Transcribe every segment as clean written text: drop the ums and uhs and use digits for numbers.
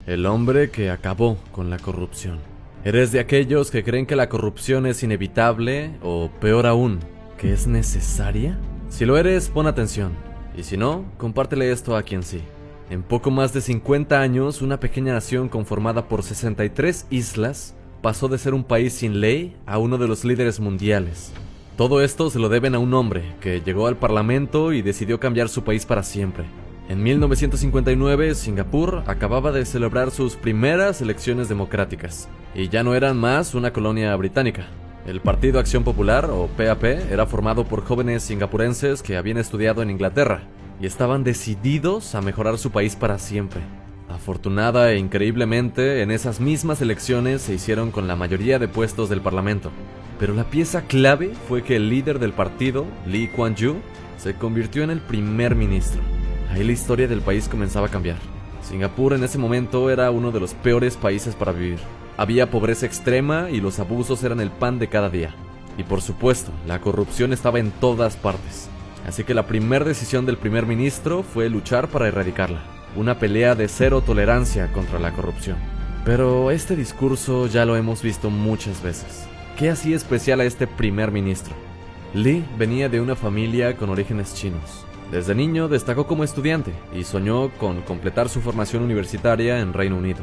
el hombre que acabó con la corrupción. ¿Eres de aquellos que creen que la corrupción es inevitable o, peor aún, que es necesaria? Si lo eres, pon atención, y si no, compártele esto a quien sí. En poco más de 50 años, una pequeña nación conformada por 63 islas pasó de ser un país sin ley a uno de los líderes mundiales. Todo esto se lo deben a un hombre que llegó al parlamento y decidió cambiar su país para siempre. En 1959, Singapur acababa de celebrar sus primeras elecciones democráticas, y ya no eran más una colonia británica. El Partido Acción Popular, o PAP, era formado por jóvenes singapurenses que habían estudiado en Inglaterra, y estaban decididos a mejorar su país para siempre. Afortunada e increíblemente, en esas mismas elecciones se hicieron con la mayoría de puestos del parlamento. Pero la pieza clave fue que el líder del partido, Lee Kuan Yew, se convirtió en el primer ministro. Ahí la historia del país comenzaba a cambiar. Singapur en ese momento era uno de los peores países para vivir. Había pobreza extrema y los abusos eran el pan de cada día. Y por supuesto, la corrupción estaba en todas partes. Así que la primera decisión del primer ministro fue luchar para erradicarla. Una pelea de cero tolerancia contra la corrupción. Pero este discurso ya lo hemos visto muchas veces. ¿Qué hacía especial a este primer ministro? Lee venía de una familia con orígenes chinos. Desde niño destacó como estudiante y soñó con completar su formación universitaria en Reino Unido.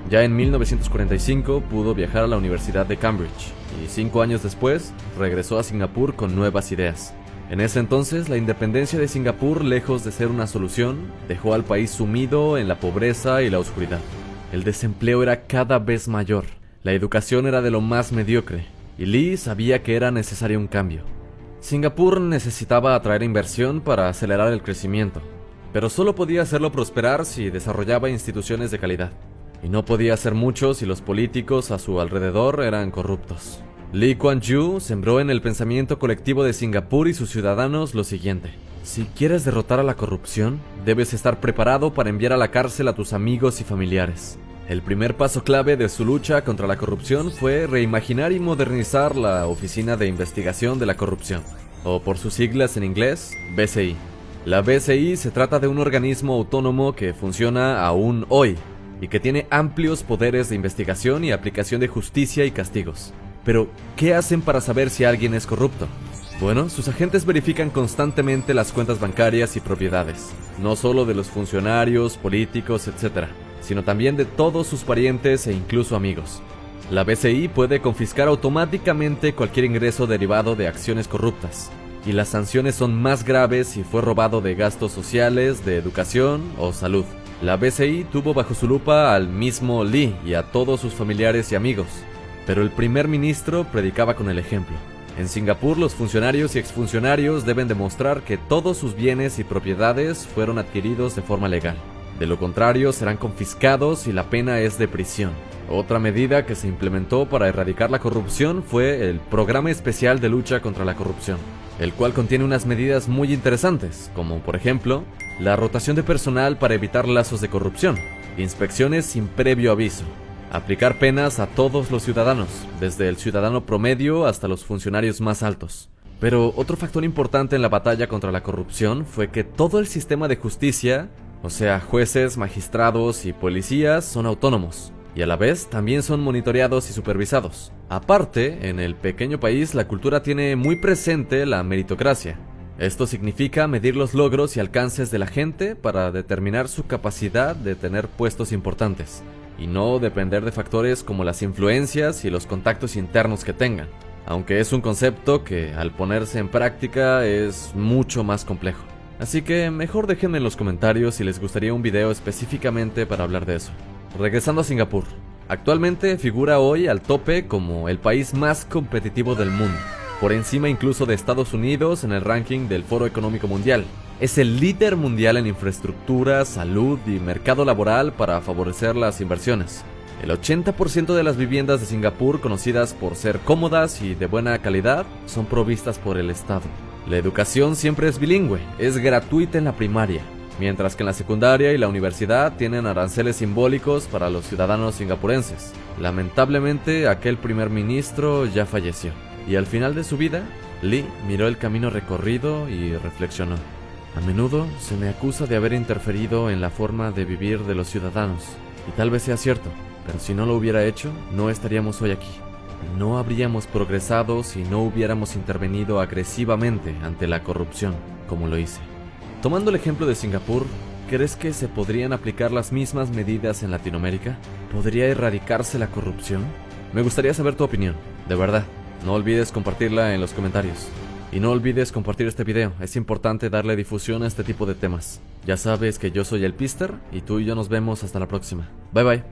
Ya en 1945 pudo viajar a la Universidad de Cambridge y 5 años después regresó a Singapur con nuevas ideas. En ese entonces, la independencia de Singapur, lejos de ser una solución, dejó al país sumido en la pobreza y la oscuridad. El desempleo era cada vez mayor, la educación era de lo más mediocre, y Lee sabía que era necesario un cambio. Singapur necesitaba atraer inversión para acelerar el crecimiento, pero solo podía hacerlo prosperar si desarrollaba instituciones de calidad, y no podía hacer mucho si los políticos a su alrededor eran corruptos. Lee Kuan Yew sembró en el pensamiento colectivo de Singapur y sus ciudadanos lo siguiente: si quieres derrotar a la corrupción, debes estar preparado para enviar a la cárcel a tus amigos y familiares. El primer paso clave de su lucha contra la corrupción fue reimaginar y modernizar la Oficina de Investigación de la Corrupción, o por sus siglas en inglés, BCI. La BCI se trata de un organismo autónomo que funciona aún hoy y que tiene amplios poderes de investigación y aplicación de justicia y castigos. Pero, ¿qué hacen para saber si alguien es corrupto? Bueno, sus agentes verifican constantemente las cuentas bancarias y propiedades, no solo de los funcionarios, políticos, etc., sino también de todos sus parientes e incluso amigos. La BCI puede confiscar automáticamente cualquier ingreso derivado de acciones corruptas, y las sanciones son más graves si fue robado de gastos sociales, de educación o salud. La BCI tuvo bajo su lupa al mismo Lee y a todos sus familiares y amigos, pero el primer ministro predicaba con el ejemplo. En Singapur, los funcionarios y exfuncionarios deben demostrar que todos sus bienes y propiedades fueron adquiridos de forma legal. De lo contrario, serán confiscados y la pena es de prisión. Otra medida que se implementó para erradicar la corrupción fue el Programa Especial de Lucha contra la Corrupción, el cual contiene unas medidas muy interesantes, como por ejemplo, la rotación de personal para evitar lazos de corrupción, inspecciones sin previo aviso, aplicar penas a todos los ciudadanos, desde el ciudadano promedio hasta los funcionarios más altos. Pero otro factor importante en la batalla contra la corrupción fue que todo el sistema de justicia, o sea, jueces, magistrados y policías, son autónomos, y a la vez también son monitoreados y supervisados. Aparte, en el pequeño país la cultura tiene muy presente la meritocracia. Esto significa medir los logros y alcances de la gente para determinar su capacidad de tener puestos importantes, y no depender de factores como las influencias y los contactos internos que tengan, aunque es un concepto que al ponerse en práctica es mucho más complejo. Así que mejor déjenme en los comentarios si les gustaría un video específicamente para hablar de eso. Regresando a Singapur, actualmente figura hoy al tope como el país más competitivo del mundo, por encima incluso de Estados Unidos en el ranking del Foro Económico Mundial. Es el líder mundial en infraestructura, salud y mercado laboral para favorecer las inversiones. El 80% de las viviendas de Singapur, conocidas por ser cómodas y de buena calidad, son provistas por el Estado. La educación siempre es bilingüe, es gratuita en la primaria, mientras que en la secundaria y la universidad tienen aranceles simbólicos para los ciudadanos singapurenses. Lamentablemente, aquel primer ministro ya falleció, y al final de su vida, Lee miró el camino recorrido y reflexionó: a menudo se me acusa de haber interferido en la forma de vivir de los ciudadanos, Y tal vez sea cierto, pero si no lo hubiera hecho, no estaríamos hoy aquí. No habríamos progresado si no hubiéramos intervenido agresivamente ante la corrupción, como lo hice. Tomando el ejemplo de Singapur, ¿crees que se podrían aplicar las mismas medidas en Latinoamérica? ¿Podría erradicarse la corrupción? Me gustaría saber tu opinión, de verdad. No olvides compartirla en los comentarios. Y no olvides compartir este video, es importante darle difusión a este tipo de temas. Ya sabes que yo soy el Pister y tú y yo nos vemos hasta la próxima. Bye bye.